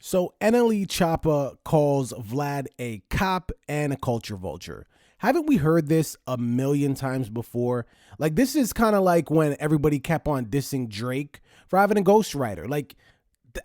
So NLE Choppa calls Vlad a cop and a culture vulture. Haven't we heard this a million times before? Like, this is kind of like when everybody kept on dissing Drake for having a ghostwriter. Like,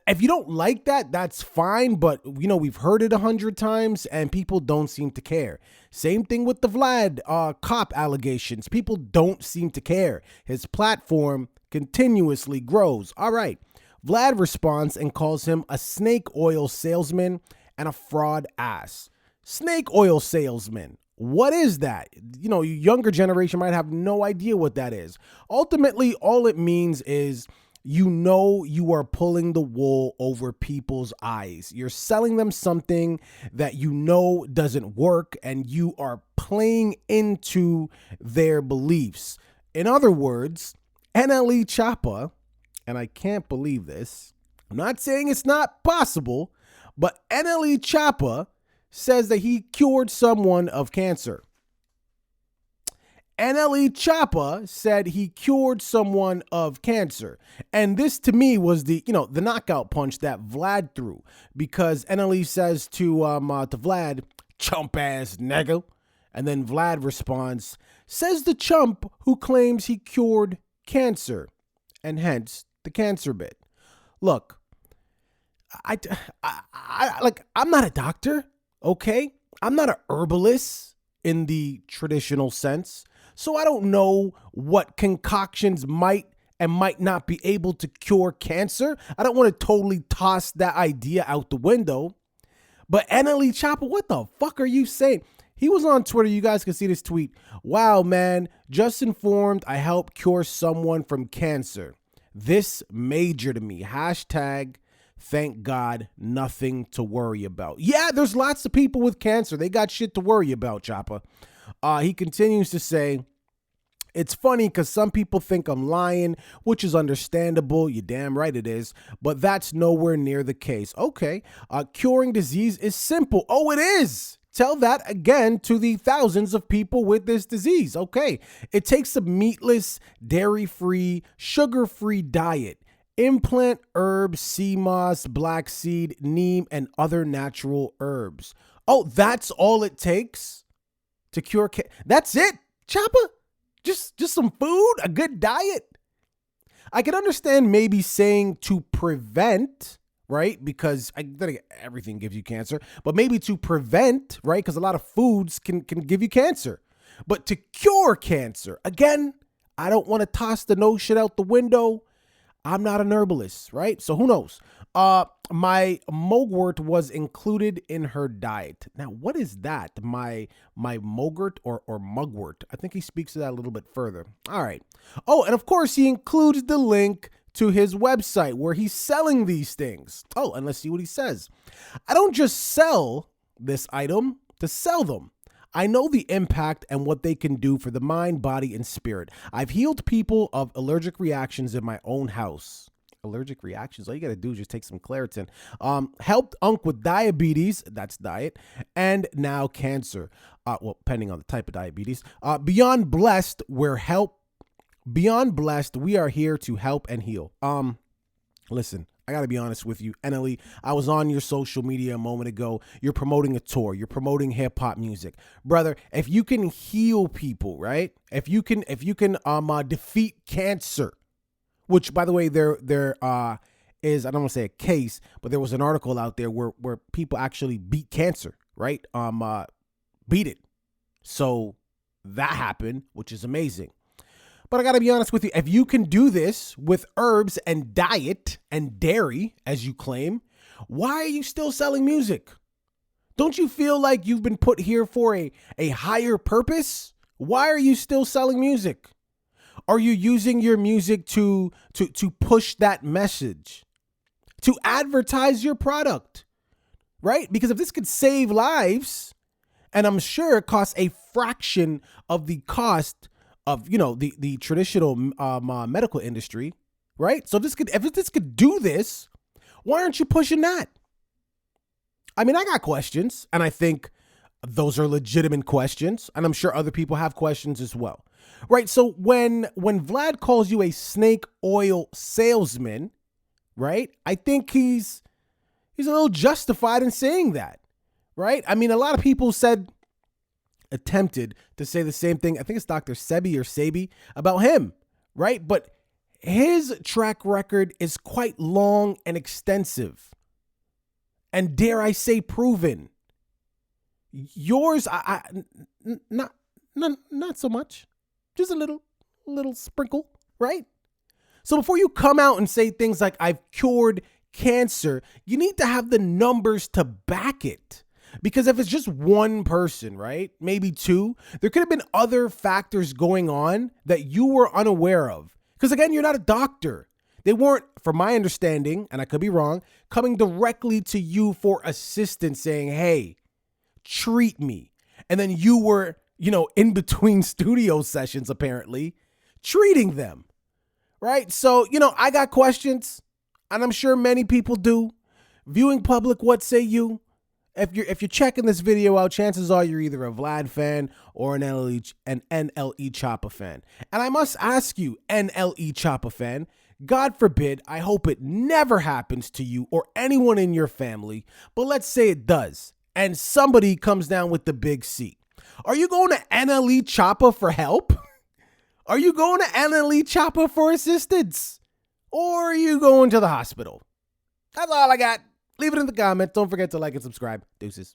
if you don't like that, that's fine. But, we've heard it 100 times and people don't seem to care. Same thing with the Vlad cop allegations. People don't seem to care. His platform continuously grows. All right. Vlad responds and calls him a snake oil salesman and a fraud ass. Snake oil salesman. What is that? Younger generation might have no idea what that is. Ultimately, all it means is you are pulling the wool over people's eyes. You're selling them something that doesn't work, and you are playing into their beliefs. In other words, NLE Choppa, and I can't believe this, I'm not saying it's not possible, but NLE Choppa says that he cured someone of cancer. NLE Choppa said he cured someone of cancer. And this to me was the knockout punch that Vlad threw, because NLE says to Vlad, chump ass nigga. And then Vlad responds, says the chump who claims he cured cancer, and hence the cancer bit. Look, I'm not a doctor, okay? I'm not a herbalist in the traditional sense. So I don't know what concoctions might and might not be able to cure cancer. I don't want to totally toss that idea out the window. But NLE Choppa, what the fuck are you saying? He was on Twitter. You guys can see this tweet. Wow, man. Just informed I helped cure someone from cancer. This major to me. Hashtag thank God, nothing to worry about. Yeah, there's lots of people with cancer. They got shit to worry about, Choppa. He continues to say, it's funny because some people think I'm lying, which is understandable. You're damn right it is. But that's nowhere near the case. Okay. Curing disease is simple. Oh, it is. Tell that again to the thousands of people with this disease. Okay. It takes a meatless, dairy-free, sugar-free diet. Implant herbs, sea moss, black seed, neem, and other natural herbs. Oh, that's all it takes to cure cancer? That's it, Choppa? Just some food, a good diet. I can understand maybe saying to prevent, right? Because everything gives you cancer, but maybe to prevent, right? Because a lot of foods can give you cancer. But to cure cancer, again, I don't want to toss the no shit out the window. I'm not an herbalist, right? So who knows? My mugwort was included in her diet. Now, what is that? My mugwort or mugwort? I think he speaks to that a little bit further. All right. Oh, and of course, he includes the link to his website where he's selling these things. Oh, and let's see what he says. I don't just sell this item to sell them. I know the impact and what they can do for the mind, body, and spirit. I've healed people of allergic reactions in my own house. Allergic reactions? All you got to do is just take some Claritin. Helped Unc with diabetes, that's diet, and now cancer. Depending on the type of diabetes. Beyond blessed, we are here to help and heal. Listen. I got to be honest with you, NLE, I was on your social media a moment ago. You're promoting a tour. You're promoting hip hop music. Brother, if you can heal people, right? If you can defeat cancer, which by the way, there is, I don't want to say a case, but there was an article out there where people actually beat cancer, right? Beat it. So that happened, which is amazing. But I got to be honest with you, if you can do this with herbs and diet and dairy, as you claim, why are you still selling music? Don't you feel like you've been put here for a higher purpose? Why are you still selling music? Are you using your music to push that message? To advertise your product, right? Because if this could save lives, and I'm sure it costs a fraction of the cost of the traditional medical industry, right? So if this could do this, why aren't you pushing that? I mean, I got questions, and I think those are legitimate questions, and I'm sure other people have questions as well, right? So when Vlad calls you a snake oil salesman, right? I think he's he's a little justified in saying that, right? I mean, a lot of people attempted to say the same thing. I think it's Dr. Sebi or Sabi about him, right? But his track record is quite long and extensive, and dare I say, proven. Yours, not so much, just a little sprinkle, right? So before you come out and say things like I've cured cancer, you need to have the numbers to back it. Because if it's just one person, right, maybe two, there could have been other factors going on that you were unaware of. Because again, you're not a doctor. They weren't, from my understanding, and I could be wrong, coming directly to you for assistance saying, hey, treat me. And then you were, in between studio sessions, apparently, treating them, right? So, I got questions, and I'm sure many people do. Viewing public, what say you? If you're checking this video out, chances are you're either a Vlad fan or an NLE Choppa fan. And I must ask you, NLE Choppa fan, God forbid, I hope it never happens to you or anyone in your family, but let's say it does, and somebody comes down with the big C. Are you going to NLE Choppa for help? Are you going to NLE Choppa for assistance? Or are you going to the hospital? That's all I got. Leave it in the comments. Don't forget to like and subscribe. Deuces.